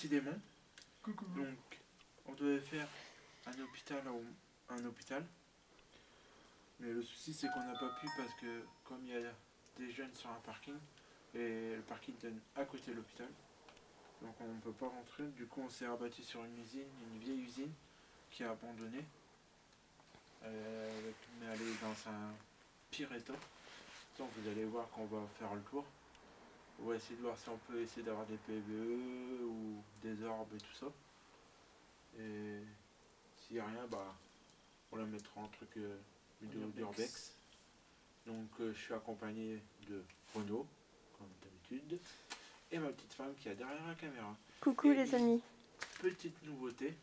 petit démon. Coucou. Donc, on devait faire un hôpital. Mais le souci, c'est qu'on n'a pas pu parce que, comme il y a des jeunes sur un parking, et le parking donne à côté de l'hôpital, donc on ne peut pas rentrer. Du coup, on s'est rabattu sur une usine, une vieille usine qui est abandonnée. Mais elle est dans un pire état. Donc, vous allez voir qu'on va faire le tour. On va essayer de voir si on peut essayer d'avoir des PVE ou des orbes et tout ça. Et s'il n'y a rien, bah, on la mettra en truc d'urbex. Donc je suis accompagné de Renaud, comme d'habitude, et ma petite femme qui est derrière la caméra. Coucou les amis. Petite nouveauté,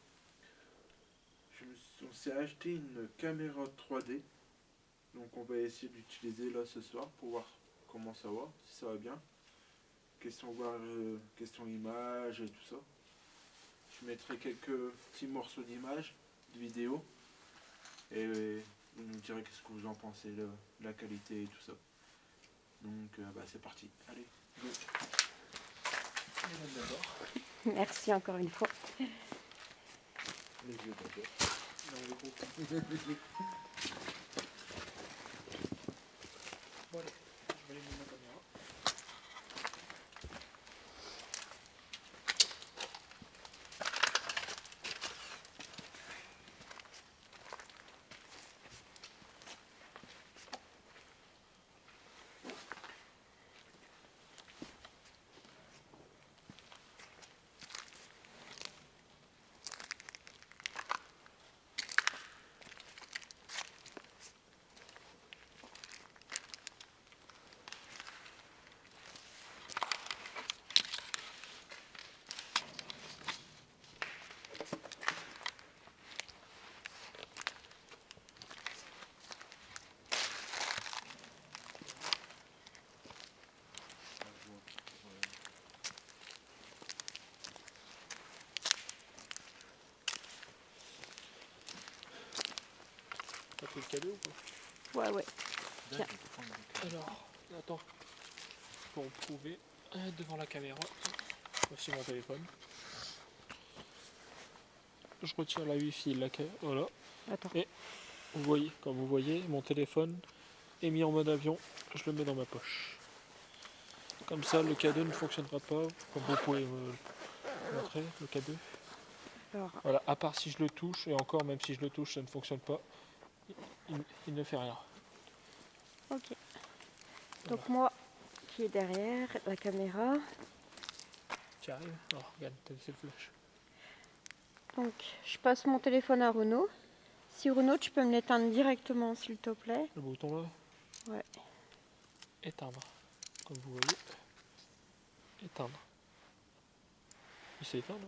on s'est acheté une caméra 3D. Donc on va essayer d'utiliser là ce soir pour voir comment ça va, si ça va bien. Question image et tout ça. Je mettrai quelques petits morceaux d'images, de vidéos. Et vous nous direz qu'est-ce que vous en pensez, la qualité et tout ça. Donc bah, c'est parti. Allez, go. Merci encore une fois. Les yeux d'abord. Bon allez, je vais aller mettre ma caméra. T'as pris le cadeau ou pas? Ouais. Tiens. Alors, attends. Pour prouver, devant la caméra, voici mon téléphone. Je retire la wifi, voilà. Attends. Et vous voyez, comme vous voyez, mon téléphone est mis en mode avion. Je le mets dans ma poche. Comme ça, le cadeau ne fonctionnera pas. Comme vous pouvez me montrer, le cadeau. Alors, Voilà, à part si je le touche, et encore, même si je le touche, ça ne fonctionne pas. Il ne fait rien. ok. Voilà. Donc moi qui est derrière la caméra. Tu arrives? Alors, regarde, t'as laissé le flash. Donc je passe mon téléphone à Renaud. Si Renaud, tu peux me l'éteindre directement s'il te plaît. Le bouton là? Ouais. Éteindre. Comme vous voyez. Éteindre. Il s'est éteint là?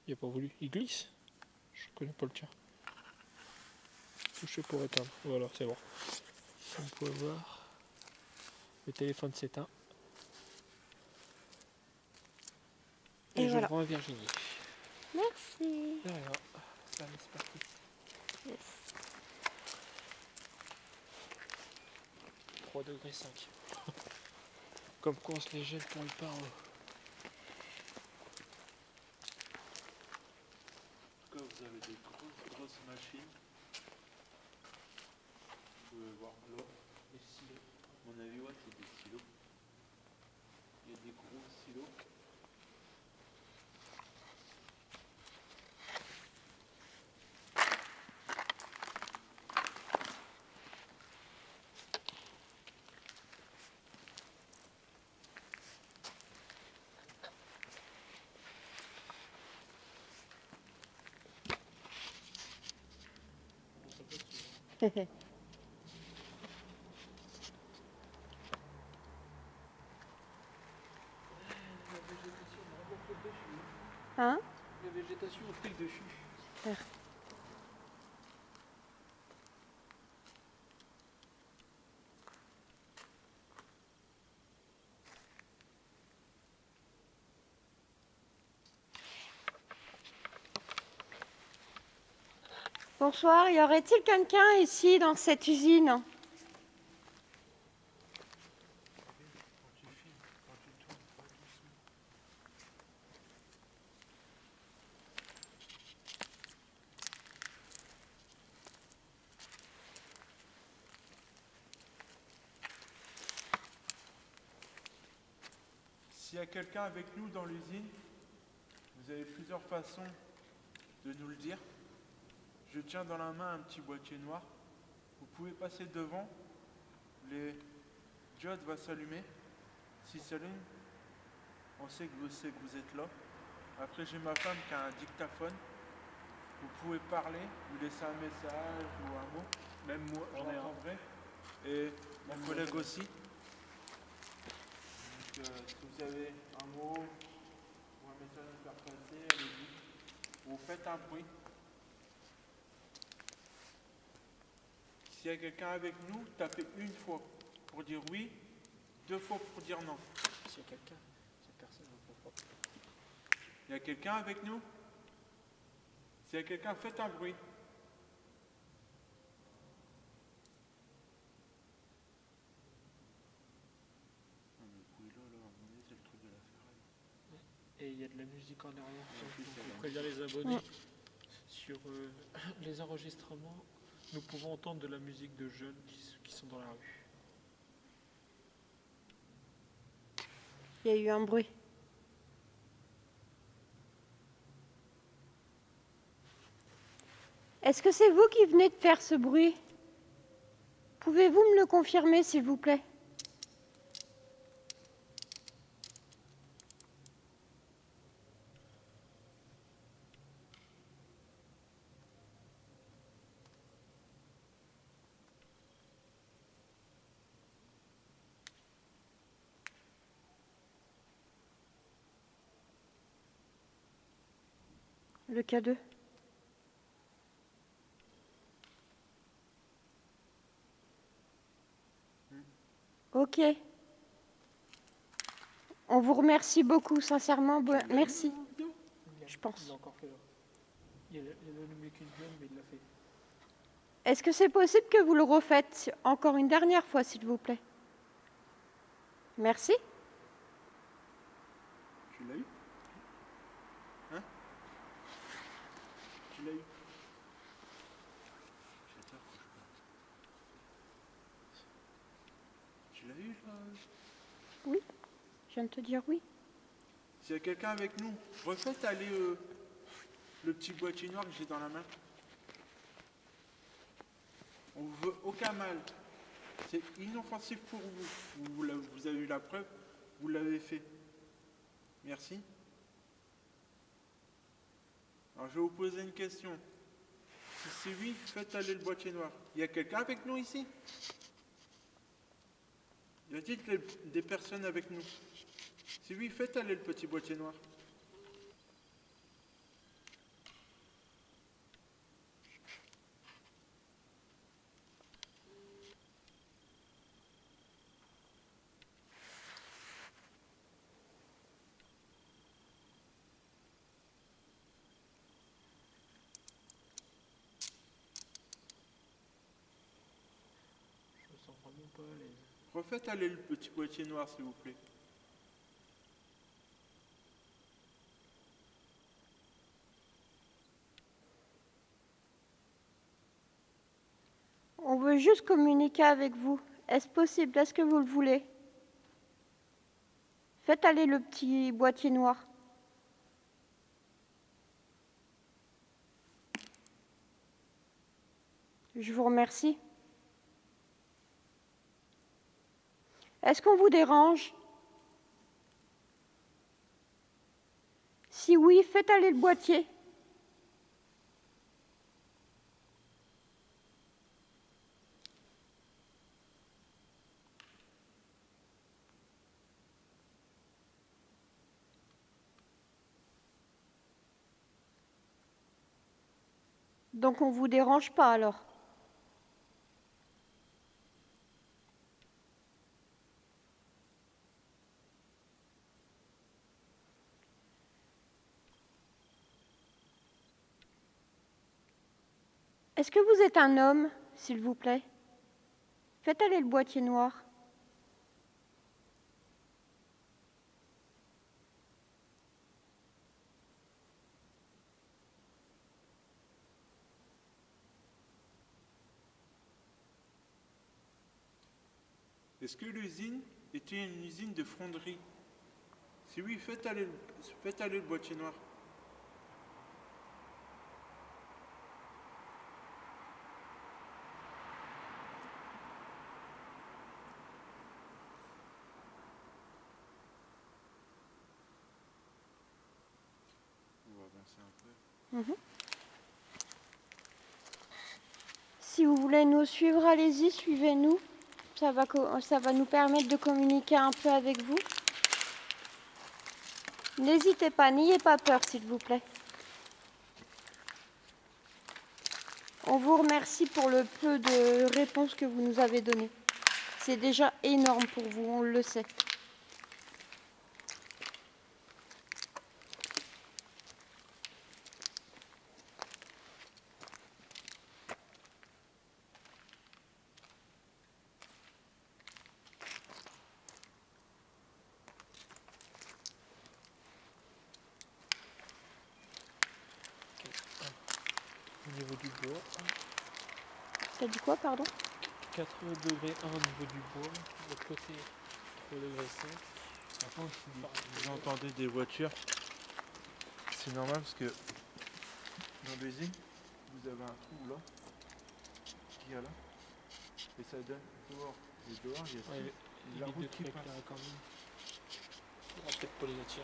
Il n'a pas voulu. Il glisse? Je connais pas le tien. Toucher pour éteindre. Voilà, c'est bon. Comme vous pouvez voir, le téléphone s'éteint. Et je voilà. le rends à Virginie. Merci. De rien. Allez, c'est parti. Yes. 3 degrés 5. Comme quoi on se les gèle pour y part. En tout cas, vous avez des grosses machines. Vous pouvez voir là, les silos. À mon avis, ouais, c'est des silos. Il y a des gros silos. Hein? La végétation a pris le dessus. Super. Bonsoir, y aurait-il quelqu'un ici dans cette usine? Quand tu filmes S'il y a quelqu'un avec nous dans l'usine, vous avez plusieurs façons de nous le dire. Je tiens dans la main un petit boîtier noir. Vous pouvez passer devant. Les diodes vont s'allumer. S'ils s'allument, on sait que vous êtes là. Après, j'ai ma femme qui a un dictaphone. Vous pouvez parler, vous laisser un message ou un mot. Même moi, j'en ai un. J'entendrai. Et mon collègue aussi. Donc, si vous avez un mot ou un message à faire passer, allez-y. Vous faites un bruit. S'il y a quelqu'un avec nous, tapez une fois pour dire oui, 2 fois pour dire non. S'il y a quelqu'un, cette personne ne peut pas. Il y a quelqu'un avec nous? S'il y a quelqu'un, faites un bruit. Non, mais le bruit là, à mon avis, c'est le truc de la ferraille. Et il y a de la musique en arrière. En Donc, plus, il y a on la prévient les abonnés. Sur les enregistrements, nous pouvons entendre de la musique de jeunes qui sont dans la rue. Il y a eu un bruit. Est-ce que c'est vous qui venez de faire ce bruit? Pouvez-vous me le confirmer, s'il vous plaît? Le K2. Ok. On vous remercie beaucoup, sincèrement. Merci. Je pense. Il l'a encore fait là. Il a allumé qu'une jeune, mais il l'a fait. Est-ce que c'est possible que vous le refaites encore une dernière fois, s'il vous plaît? Merci. Tu l'as eu? Hein? Tu l'as eu? Tu l'as eu là? Oui. Je viens de te dire oui. S'il y a quelqu'un avec nous, refaites aller le petit boîtier noir que j'ai dans la main. On ne veut aucun mal. C'est inoffensif pour vous. Vous avez eu la preuve, vous l'avez fait. Merci. Alors je vais vous poser une question. Si c'est oui, faites aller le boîtier noir. Il y a quelqu'un avec nous ici? Y a-t-il des personnes avec nous? Si oui, faites aller le petit boîtier noir. Je me sens vraiment pas à l'aise. Refaites aller le petit boîtier noir, s'il vous plaît. On veut juste communiquer avec vous. Est-ce possible? Est-ce que vous le voulez? Faites aller le petit boîtier noir. Je vous remercie. Est-ce qu'on vous dérange? Si oui, faites aller le boîtier. Donc on ne vous dérange pas alors? Est-ce que vous êtes un homme, s'il vous plaît? Faites aller le boîtier noir. Est-ce que l'usine était une usine de fonderie? Si oui, faites aller le boîtier noir. On va avancer un peu. Si vous voulez nous suivre, allez-y, suivez-nous. Ça va nous permettre de communiquer un peu avec vous. N'hésitez pas, n'ayez pas peur, s'il vous plaît. On vous remercie pour le peu de réponses que vous nous avez données. C'est déjà énorme pour vous, on le sait. Au niveau du bois, T'as dit quoi, pardon? 4 degrés 1 au niveau du bois, de l'autre côté 3 degrés 5. Par contre, si vous entendez des voitures, c'est normal parce que dans l'usine, vous avez un trou là, qu'il y a là, et ça donne dehors. Et dehors, il y a la route qui passe. Quand même. On va peut-être pas les attirer.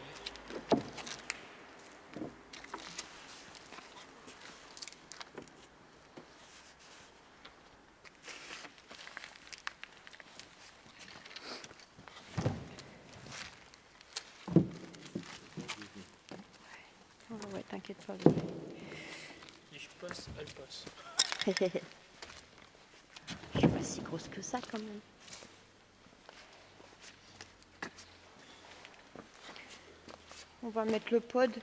Oh, ouais, t'inquiète pas, bébé. Si je passe, elle passe. Je suis pas si grosse que ça quand même. On va mettre le pod.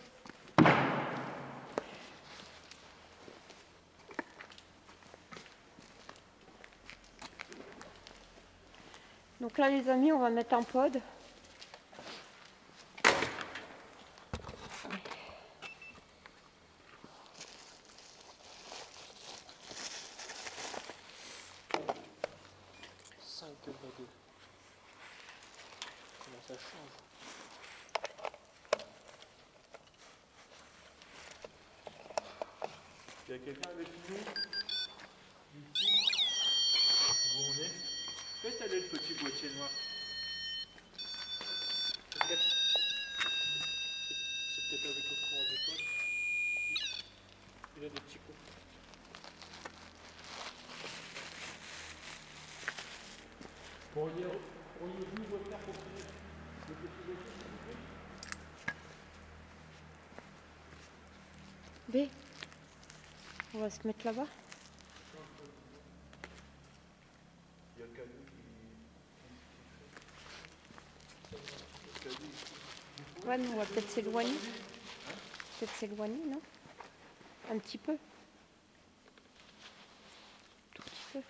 Donc là les amis, on va mettre un pod. Comment ça change? Il y a quelqu'un avec nous ici, où on est. Faites aller le petit boîtier noir. C'est peut-être avec le courant des potes. Il a des petits coups. Pourriez-vous refaire continuer le petit boîtier, s'il vous plaît? B. On va se mettre là-bas. Il y a Cadou qui... Ouais, mais on va peut-être s'éloigner. Peut-être s'éloigner, non? Un petit peu. Tout petit peu.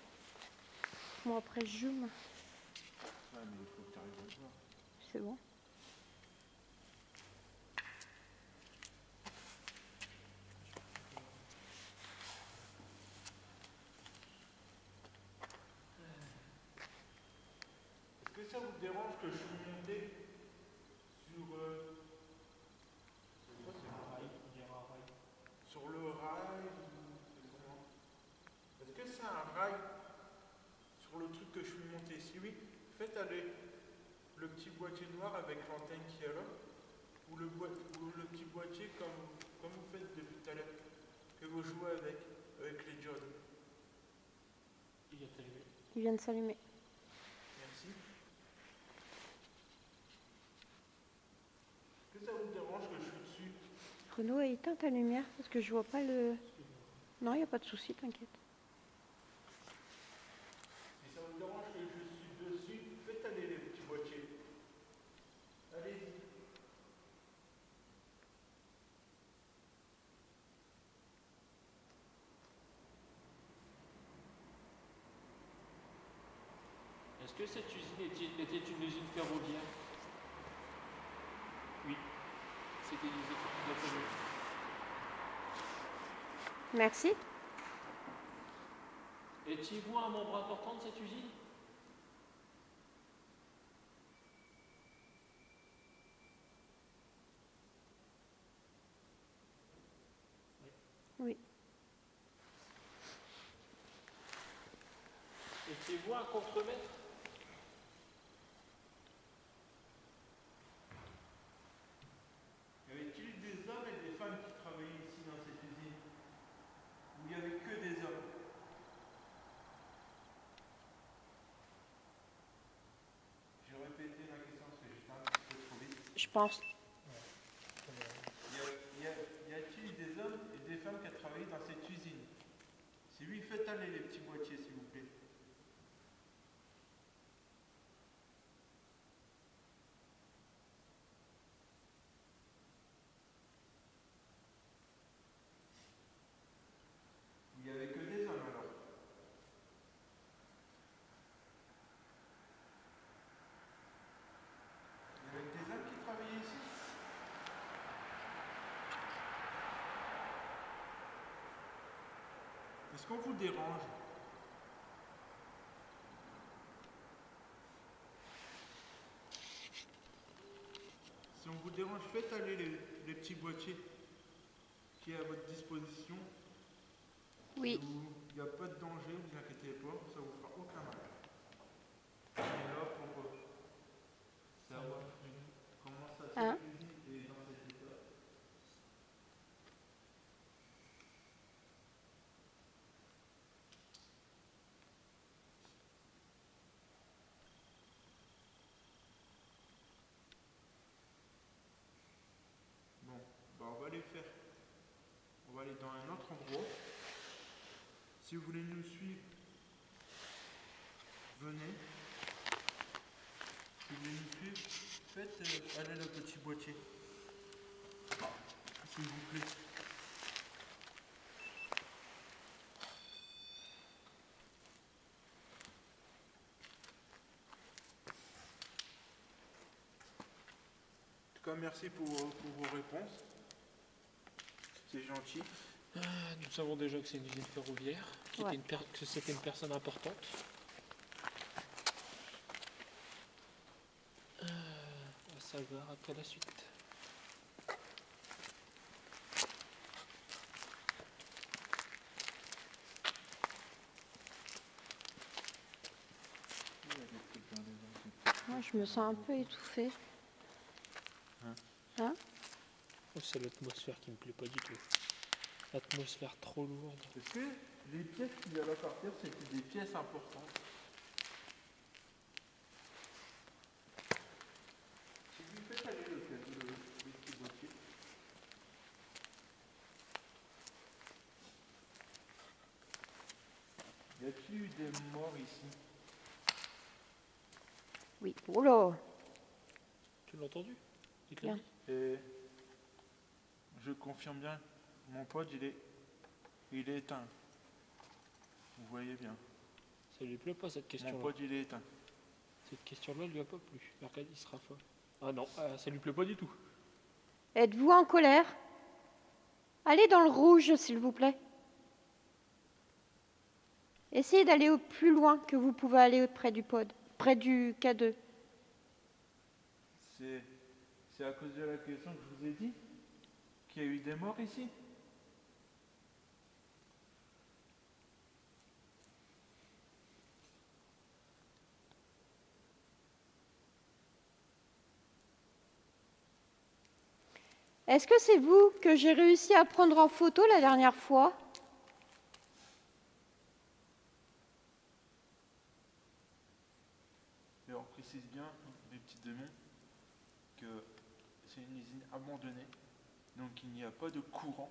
Moi après je zoome. Ouais, mais il faut que tu arrives à le voir. C'est bon. Est-ce que ça vous dérange que je suis monté sur... sur le rail ou c'est comment? Est-ce que c'est un rail sur le truc que je suis monté? Si oui, faites aller le petit boîtier noir avec l'antenne qui est là, ou le petit boîtier comme vous faites depuis tout à l'heure, que vous jouez avec les diodes. Il est allumé. Il vient de s'allumer. Merci. Est-ce que ça vous dérange que je suis dessus? Renaud, éteins ta lumière parce que je vois pas le... Non, il n'y a pas de souci, t'inquiète. Et ça vous dérange que je suis dessus? Faites aller les petits boîtiers. Allez-y. Est-ce que cette usine était une usine ferroviaire? Oui. C'était une usine ferroviaire. Merci. Étiez-vous un membre important de cette usine? Oui. Étiez-vous un contremaître? Y avait-il des hommes et des femmes qui travaillaient ici dans cette usine? Ou il n'y avait que des hommes? Je vais répéter la question parce que j'étais un petit peu trop vite. Je pense. Y a-t-il des hommes et des femmes qui ont travaillé dans cette usine? Si oui, faites aller les petits boîtiers, s'il vous plaît. Il n'y avait que des hommes alors. Il y avait des hommes qui travaillaient ici. Est-ce qu'on vous dérange? Si on vous dérange, faites aller les petits boîtiers qui est à votre disposition. Oui. Il n'y a pas de danger, ne vous inquiétez pas, ça vous fera aucun mal. On est là pour savoir comment ça Hein? s'est et dans cet état. Bon, bah on va les faire. On va aller dans un autre endroit. Si vous voulez nous suivre, venez. Si vous voulez nous suivre, faites aller le petit boîtier. S'il vous plaît. En tout cas, merci pour vos réponses. C'est gentil. Nous savons déjà que c'est une usine ferroviaire, Ouais. que c'était une personne importante. À savoir après la suite. Moi, je me sens un peu étouffée. Hein? Oh, c'est l'atmosphère qui me plaît pas du tout. L'atmosphère trop lourde. Est-ce que les pièces qu'il y avait par terre, c'était des pièces importantes? Si vous faites aller le petit boîtier. Y a-t-il eu des morts ici? Oui. Oh là! Tu l'as entendu? Il te l'a Bien. dit. Et je confirme bien, mon pote, il est éteint. Vous voyez bien. Ça lui plaît pas cette Mon question-là. pote, il est éteint. Cette question-là lui a pas plu. Regarde, il sera fort. Ah non, ça lui plaît pas du tout. Êtes-vous en colère? Allez dans le rouge, s'il vous plaît. Essayez d'aller au plus loin que vous pouvez aller près du pod, près du K2. C'est à cause de la question que je vous ai dit qu'il y a eu des morts ici. Est-ce que c'est vous que j'ai réussi à prendre en photo la dernière fois? Et on précise bien, les petits démons, que c'est une usine abandonnée, donc il n'y a pas de courant.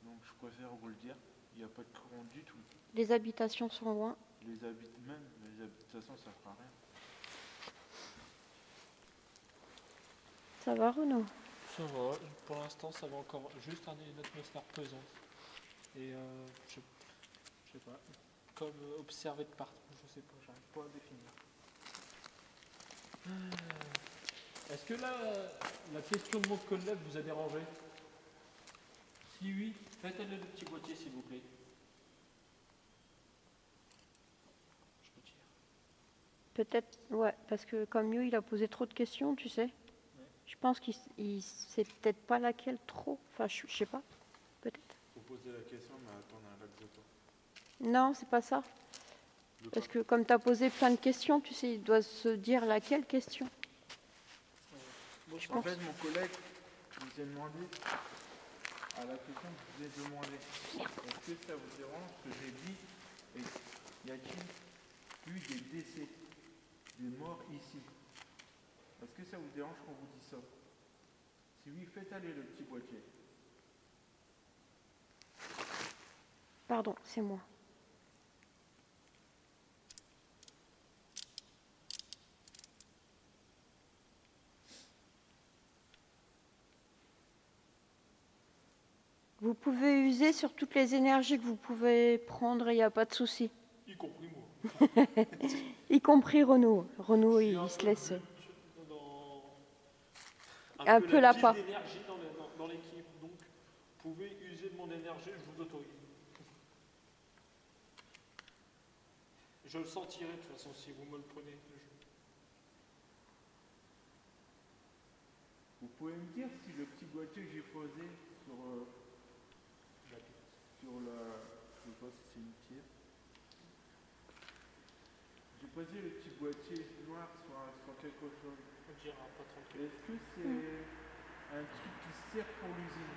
Donc je préfère vous le dire, il n'y a pas de courant du tout. Les habitations sont loin. Les habitations, ça fera rien. Ça va, Renaud? Ça va, pour l'instant ça va encore juste une atmosphère pesante. Et je sais pas, comme observé de partout, je sais pas, j'arrive pas à définir. Est-ce que là, la question de mon collègue vous a dérangé? Si oui, faites-le le petit boîtier s'il vous plaît. Je retire. Peut-être, ouais, parce que comme Mew, il a posé trop de questions, tu sais. Je Je pense qu'il sait peut-être pas laquelle trop. Enfin, je sais pas. Peut-être. Vous posez la question, mais attendez un lac de temps. Non, c'est pas ça. De Parce quoi que comme tu as posé plein de questions, tu sais, il doit se dire laquelle question. Moi, je En fait, mon collègue vous a demandé, à la question que je vous ai demandé, est-ce que ça vous dérange que j'ai dit, y a-t-il eu des décès, des morts ici? Est-ce que ça vous dérange qu'on vous dise ça? Si oui, faites aller le petit boîtier. Pardon, c'est moi. Vous pouvez user sur toutes les énergies que vous pouvez prendre, il n'y a pas de souci. y compris moi. Y compris Renaud. Renaud, Je suis il un se peu laisse. dans Un peu la pile part. d'énergie dans l'équipe, donc vous pouvez user de mon énergie, je vous autorise. Je le sentirai de toute façon si vous me le prenez. Vous pouvez me dire si le petit boîtier que j'ai posé sur la... Je sais pas si c'est une pierre. J'ai posé le petit boîtier noir sur quelque chose. On dira pas tranquille. Est-ce que c'est un truc qui sert pour l'usine?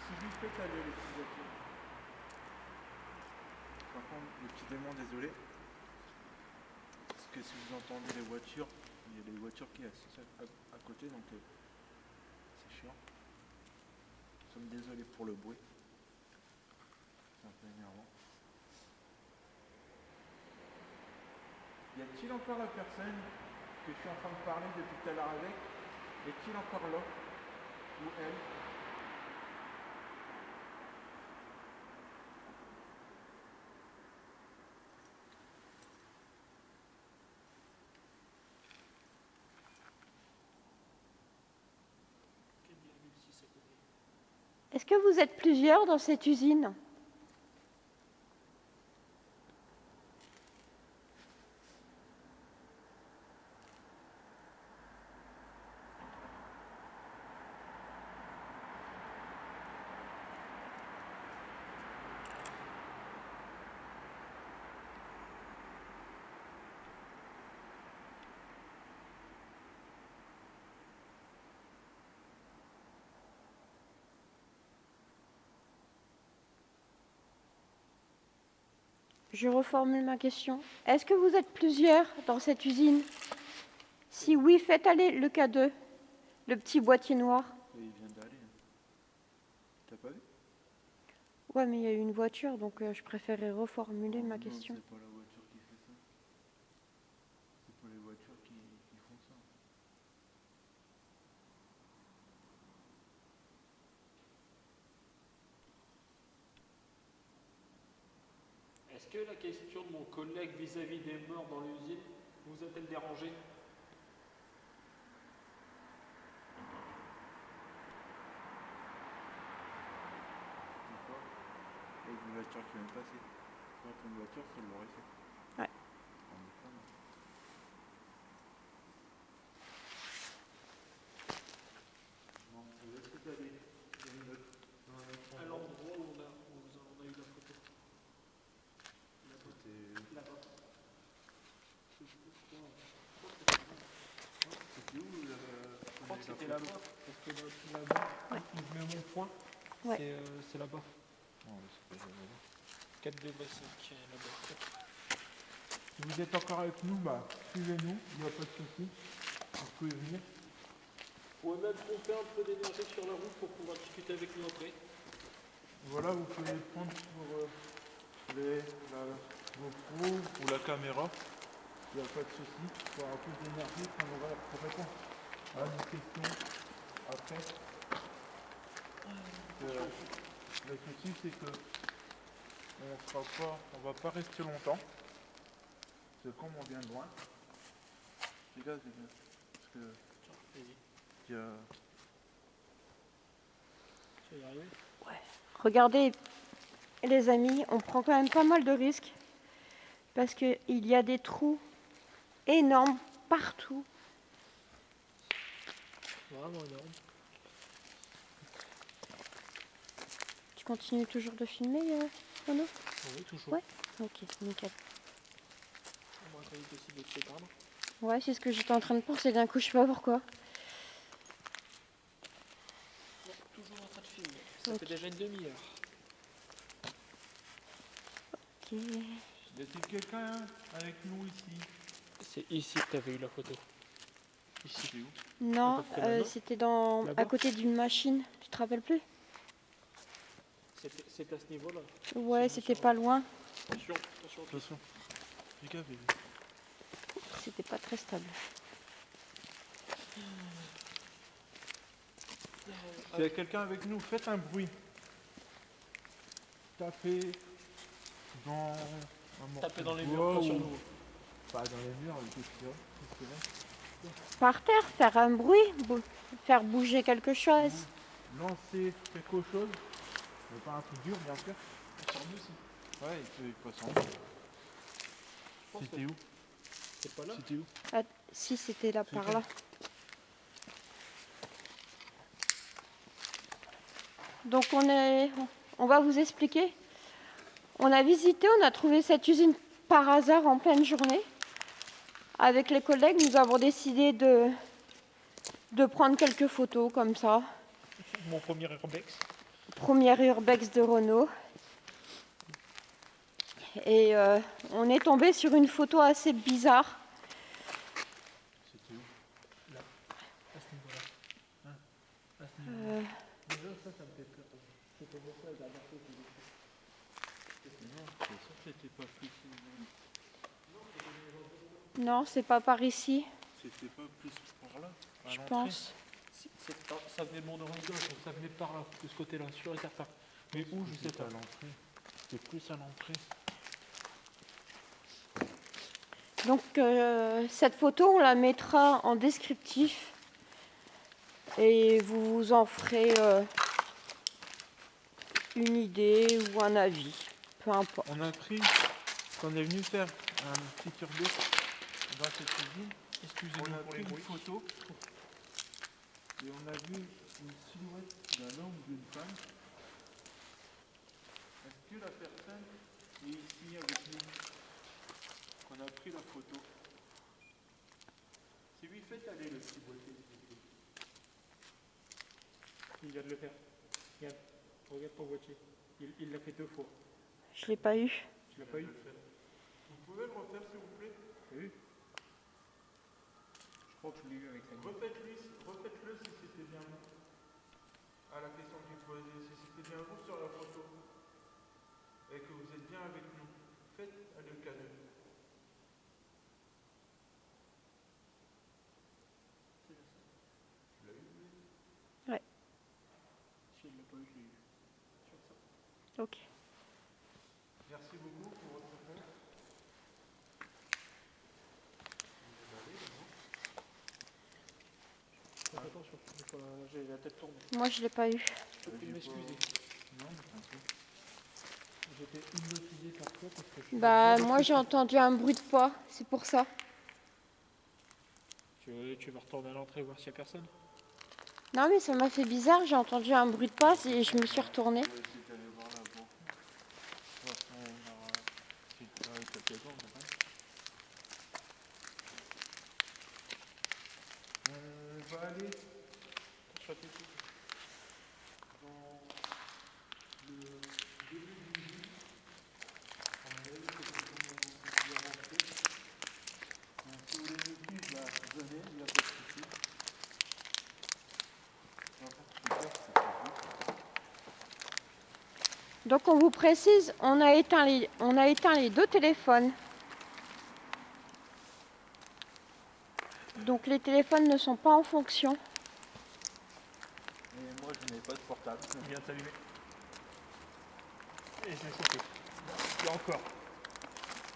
Si vous faites aller le petit boîtier. Par contre, le petit démon, désolé. Parce que si vous entendez les voitures, il y a des voitures qui sont à côté, donc c'est chiant. Nous sommes désolés pour le bruit. C'est un peu énervant. Y a-t-il encore la personne que je suis en train de parler depuis tout à l'heure avec? Est-il encore là? Ou elle? Est-ce que vous êtes plusieurs dans cette usine? Je reformule ma question. Est-ce que vous êtes plusieurs dans cette usine? Si oui, faites aller le K2, le petit boîtier noir. Et il vient d'aller. T'as pas vu? Ouais, mais il y a eu une voiture, donc je préférais reformuler ma Non, question. c'est pas la voiture qui fait ça. C'est pas les voitures qui font ça. Est-ce que la question de mon collègue vis-à-vis des morts dans l'usine vous a-t-elle dérangé? Pourquoi? Il y a une voiture qui vient de passer. Quand une voiture, ça l'aurait fait. Ouais. On est pas mal. Non, vous laissez aller. Il y a une autre. Non, un autre À endroit. l'endroit où on a eu la photo. C'était... Là-bas. C'était où Je crois que c'était là-bas. Parce que là-bas, où je mets mon point, Ouais. c'est là-bas. Non, c'est pas là-bas. 4 degrés 5 là-bas. Si vous êtes encore avec nous, bah, suivez-nous, il n'y a pas de souci. Vous pouvez venir. Vous pouvez même pomper un peu d'énergie sur la route pour pouvoir discuter avec nous après. Voilà, vous pouvez prendre sur vos pros ou la caméra. Il n'y a pas de souci. Pour un peu d'énergie, on aura pour répondre à nos questions après. Le souci, c'est que on va pas rester longtemps. C'est comme on vient de loin. Les gars, parce que il y a... Tu vas y arriver? Regardez, les amis, on prend quand même pas mal de risques parce qu'il y a des trous énormes partout. Vraiment énorme. Tu continues toujours de filmer, Renaud? Oui, toujours. Ouais. Ok, nickel. On va essayer aussi de s'éteindre. Ouais, c'est ce que j'étais en train de penser d'un coup, je sais pas pourquoi. Toujours en train de filmer. Ça Ok. fait déjà une demi-heure. Ok. Y a-t-il quelqu'un avec nous ici? C'est ici que tu avais eu la photo. Ici. C'est où? Non, À peu près là-bas. c'était dans Là-bas. à côté d'une machine. Tu te rappelles plus? C'est à ce niveau-là. Ouais, C'est c'était sur- pas loin. Attention, attention. Attention. Fais gaffe, bébé. C'était pas très stable. S'il y a quelqu'un avec nous, faites un bruit. Tapez dans un morceau Taper dans les de murs, bois pas sur ou- nous. Pas dans les murs, qu'est-ce qu'il y a? Qu'est-ce qu'il y a? Par terre, faire un bruit, faire bouger quelque chose. Lancer quelque chose, mais pas un truc dur, bien sûr. Sur nous aussi. Ouais, il peut s'en aller. Je pense C'était que où? c'est pas là. C'était où? Ah, si, c'était là, par là. Donc on va vous expliquer. On a visité, on a trouvé cette usine par hasard en pleine journée. Avec les collègues, nous avons décidé de prendre quelques photos comme ça. Mon premier urbex. Première urbex de Renault. Et on est tombé sur une photo assez bizarre. C'était où? Là. À ce niveau-là. À ce niveau-là. Déjà, ça me fait peur. C'était pour ça la dernière fois que je l'ai fait. Non, c'est sûr que c'était pas plus. Non, c'est pas par ici, C'était pas plus par là. à je l'entrée. pense. Ça venait de mon oreille gauche, donc ça venait par là, de ce côté-là, sûr et certain. Mais où, je sais C'était pas. à l'entrée. C'était plus à l'entrée. Donc cette photo, on la mettra en descriptif et vous en ferez une idée ou un avis, peu importe. On a pris, quand on est venu faire un petit urbex dans cette usine, on Excusez-nous a pour pris les une bruits. photo et on a vu une silhouette d'un homme ou d'une femme. Est-ce que la personne est ici avec nous? Qu'on a pris la photo. Si lui, faites aller le petit boîtier. Il vient de le faire. Regarde ton boîtier. Il l'a fait 2 fois. Je l'ai pas eu. Tu l'as pas eu? Vous pouvez le refaire s'il vous plaît? Oui. Je crois que je l'ai eu avec ça. Refaites-le si c'était bien vous. À la question que j'ai posée, si c'était bien vous sur la photo et que vous êtes bien avec nous, faites le cadeau. Tu l'as eu, lui? Ouais. Si il l'a pas eu, je l'ai eu. Sur ça. Ok. Merci beaucoup pour votre réponse. Faites attention, j'ai la tête tournée. Moi, je l'ai pas eu. Je peux m'excuser. Non, mais t'inquiète. J'étais hypnotisé par toi parce que je... Bah, moi, j'ai entendu un bruit de pas, c'est pour ça. Tu vas retourner à l'entrée voir s'il y a personne? Non, mais ça m'a fait bizarre, j'ai entendu un bruit de pas et je me suis retournée. On va essayer d'aller voir là-bas. De toute façon, on aura quelques ans, on va aller Attention à tes pieds. dans le début du livre. On a vu que c'est comment on doit rentrer. Donc, si vous voulez nous suivre, bah, venez, il n'y a pas de souci. Donc, on vous précise, on a éteint les 2 téléphones. Donc, les téléphones ne sont pas en fonction. Et moi, je n'ai pas de portable. Il vient de s'allumer. Et je l'ai chopé. Et encore.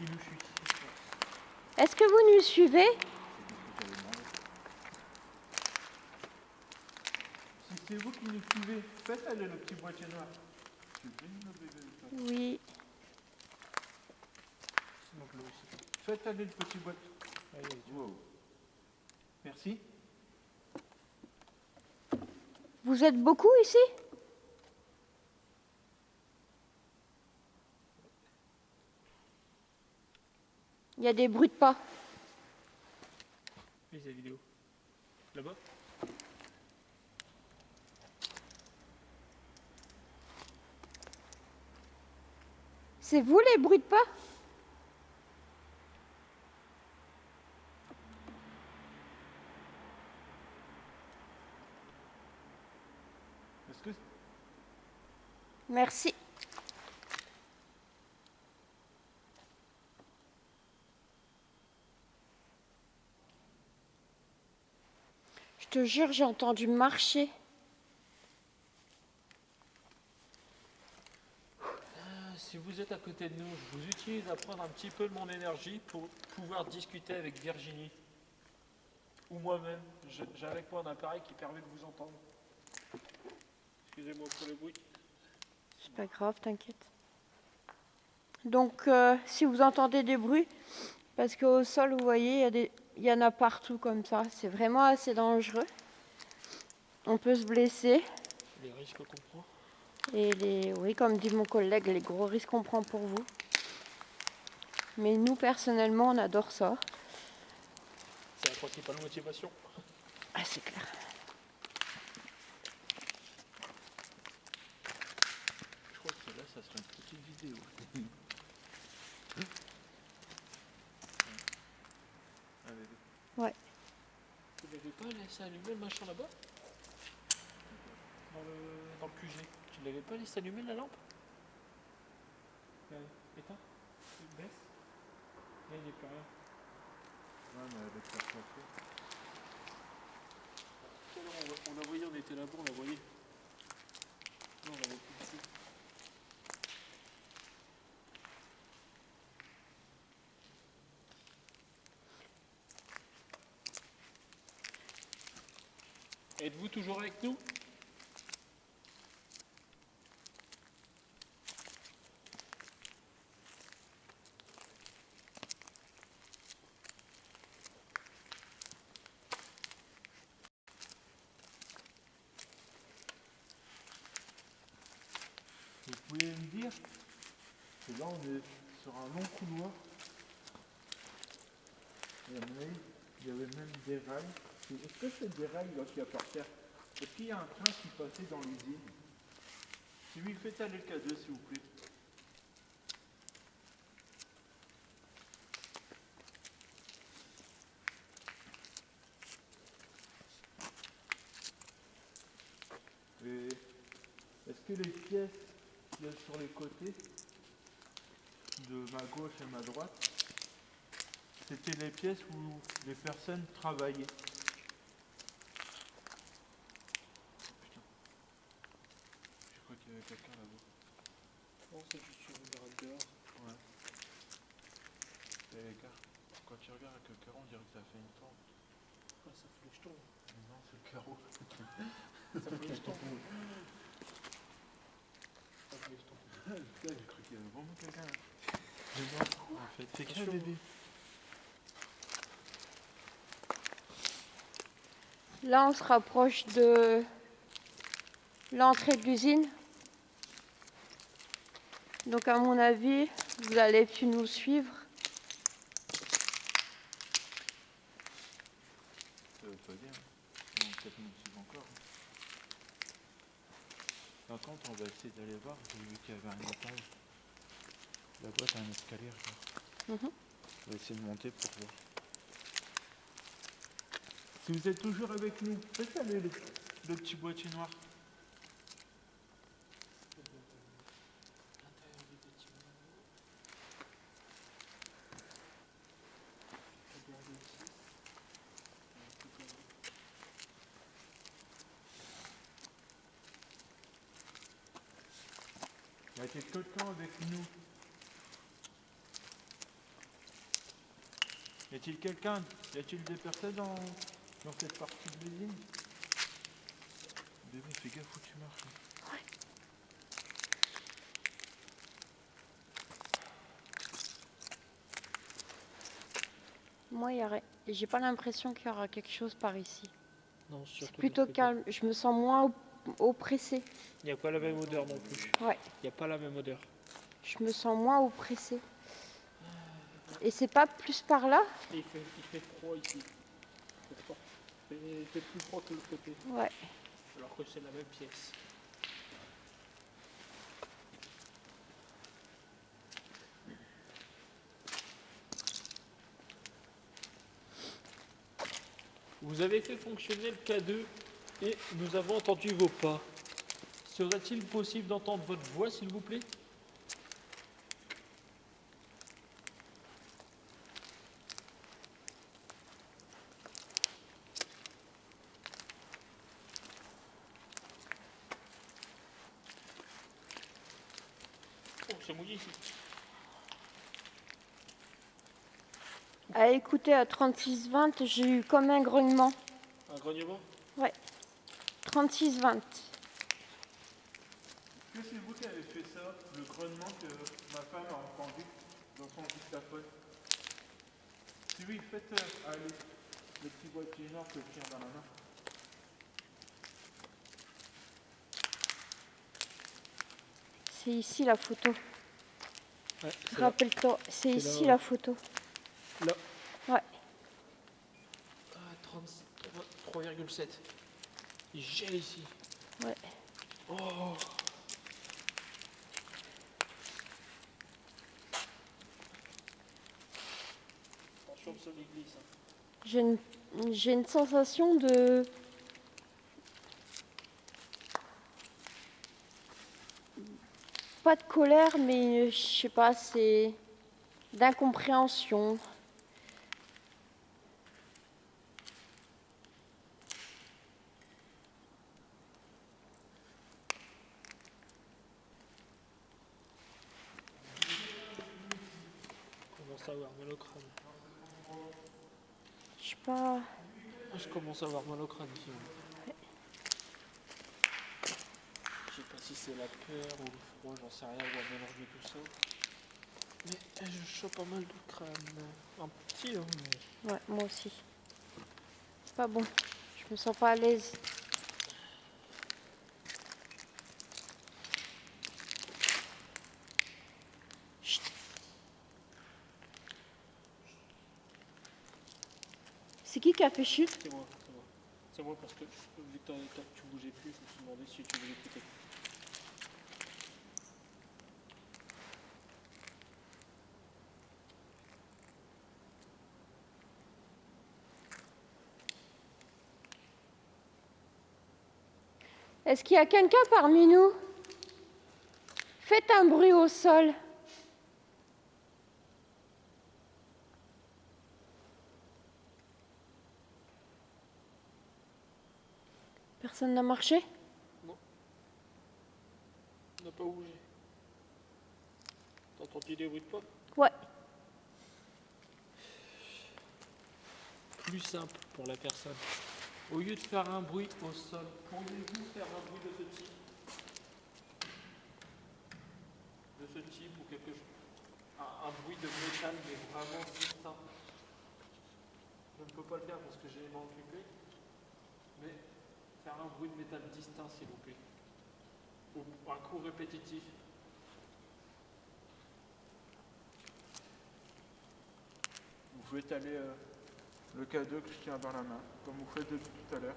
Il nous suit. Est-ce que vous nous suivez? Si c'est vous qui nous suivez, faites aller le petit boîtier noir. Tu veux le bébé? Oui. Donc là aussi. Faites aller le petit boîtier. Allez, Wow. Merci. Vous êtes beaucoup ici? Il y a des bruits de pas. Oui, c'est la vidéo. Là-bas? C'est vous les bruits de pas? Est-ce que... Merci. Je te jure, j'ai entendu marcher. Si vous êtes à côté de nous, je vous utilise à prendre un petit peu de mon énergie pour pouvoir discuter avec Virginie. Ou moi-même. J'ai avec moi un appareil qui permet de vous entendre. Excusez-moi pour le bruit. C'est pas grave, t'inquiète. Donc, si vous entendez des bruits, parce qu'au sol, vous voyez, il y en a partout comme ça. C'est vraiment assez dangereux. On peut se blesser. Les risques qu'on prend. Et oui, comme dit mon collègue, les gros risques qu'on prend pour vous. Mais nous, personnellement, on adore ça. C'est la principale motivation. Ah, c'est clair. Je crois que celle-là, ça serait une petite vidéo. Ouais. Vous n'avez pas laissé allumer le machin là-bas? Dans le QG. Tu ne l'avais pas laissé allumer la lampe? Éteins. Baisse. Là, il n'y a plus rien. Ouais, mais avec la photo. Tout à l'heure, on l'a voyé, on était là-bas, on l'a voyé. Non, on l'avait plus ici. Êtes-vous toujours avec nous? Vous pouvez me dire que là, on est sur un long couloir. Et à mon avis, il y avait même des rails. Est-ce que c'est des rails là qui appartiennent? Est-ce qu'il y a un train qui passait dans l'usine? Si oui, faites aller le K2 s'il vous plaît. Et est-ce que les pièces qu'il y a sur les côtés, de ma gauche et ma droite, c'était les pièces où les personnes travaillaient? Putain. Je crois qu'il y avait quelqu'un là-bas. Non, c'est juste sur une garage dehors. Ouais. Et les gars, quand tu regardes avec le carreau, on dirait que ça fait une forme. Ah, ça fait le jeton. Non, c'est le carreau. Ça fait le jeton. Ça fait le jeton. Putain, j'ai cru qu'il y avait vraiment quelqu'un là. Mais non, en fait, c'est qu'un bébé. Là, on se rapproche de l'entrée de l'usine. Donc, à mon avis, vous allez plus nous suivre. Ça veut pas dire. On va peut-être nous suivre encore. Par contre, on va essayer d'aller voir. J'ai vu qu'il y avait un étage. Là-bas, t'as un escalier, regarde. Mhm. On va essayer de monter pour voir. Si vous êtes toujours avec nous, faites aller le petit boîtier noir. Y a-t-il quelqu'un avec nous? Y a-t-il quelqu'un? Y a-t-il des personnes dans cette partie de l'usine? Bébé, fais gaffe où tu marches. Moi, j'ai pas l'impression qu'il y aura quelque chose par ici. Non, C'est surtout de plutôt l'autre côté. calme. Je me sens moins oppressée. Il n'y a pas la même odeur non plus. Ouais. Il n'y a pas la même odeur. Je me sens moins oppressée. Et c'est pas plus par là? Et il fait froid ici. Il fait plus froid que l'autre côté. Ouais. Alors que c'est la même pièce. Vous avez fait fonctionner le K2 et nous avons entendu vos pas. Serait-il possible d'entendre votre voix, s'il vous plaît? Oh, c'est mouillé ici. À écouter à 36-20, j'ai eu comme un grognement. Un grognement? 36-20. Est-ce que c'est vous qui avez fait ça, le grognement que ma femme a entendu dans son dictaphone? Si oui, faites allez, le petit boîtier noir que je tiens dans la main. C'est ici la photo. Ouais, c'est là. Rappelle-toi, c'est C'est ici là. la photo. Là. Ouais. Ah, 3,7. Il gèle ici. Ouais. Oh. Attention, le sol il glisse. J'ai une sensation de... Pas de colère, mais je sais pas, c'est d'incompréhension. Je commence à avoir mal au crâne. Je sais pas... Je commence à avoir mal au crâne ici. Je sais pas si c'est la peur ou le froid, j'en sais rien, ou un mélange de tout ça. Mais je chope pas mal de crâne. Un petit, hein, mais... Ouais, moi aussi. C'est pas bon. Je me sens pas à l'aise. Chut. C'est qui a fait chute? C'est moi, c'est moi. C'est moi parce que vu que tu bougeais plus, je me suis demandé si tu voulais écouter. Est-ce qu'il y a quelqu'un parmi nous? Faites un bruit au sol. Personne n'a marché? On n'a pas bougé. T'as entendu des bruits de pas? Ouais. Plus simple pour la personne. Au lieu de faire un bruit au sol, pourriez-vous faire un bruit de ce type? De ce type ou quelque chose? Un bruit de métal mais vraiment distinct. Je ne peux pas le faire parce que j'ai les mains occupées. Mais faire un bruit de métal distinct s'il vous plaît. Ou un coup répétitif. Vous pouvez étaler le cadeau que je tiens dans la main, comme vous faites depuis tout à l'heure.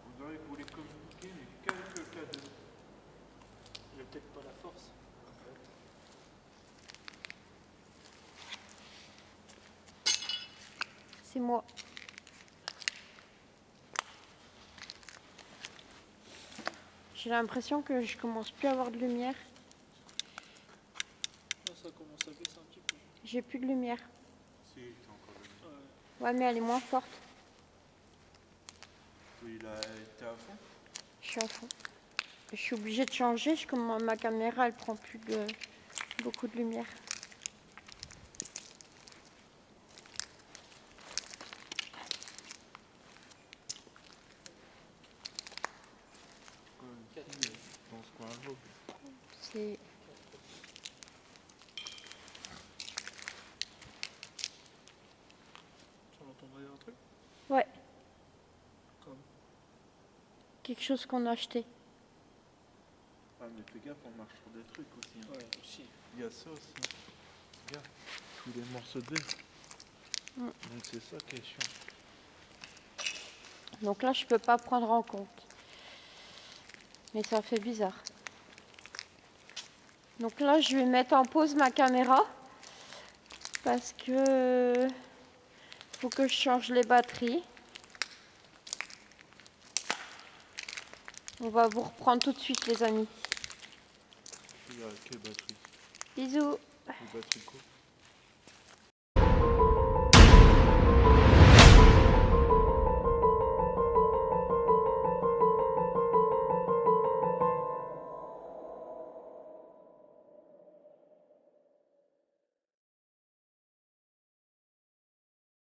Vous aurez que vous les communiquer, mais quelques cadeaux. Il n'y a peut-être pas la force. C'est moi. J'ai l'impression que je commence plus à avoir de lumière. Là, ça commence à baisser un petit peu. J'ai plus de lumière. Si, c'est encore le même. Ouais, mais elle est moins forte. Oui, il a été à fond. Je suis à fond. Je suis obligée de changer. Comme ma caméra, elle prend plus de beaucoup de lumière. Dans ce coin-là. C'est... Tu entendrais un truc? Ouais. Comme quelque chose qu'on a acheté. Ah, mais fais gaffe, on marche sur des trucs aussi. Hein. Ouais, aussi. Il y a ça aussi. Regarde, tous les morceaux de verre. Mm. Donc c'est ça qui est chiant. Donc là, je peux pas prendre en compte. Mais ça fait bizarre. Donc là, je vais mettre en pause ma caméra parce que faut que je change les batteries. On va vous reprendre tout de suite, les amis. Il y a quelle batterie? Bisous. Une batterie quoi?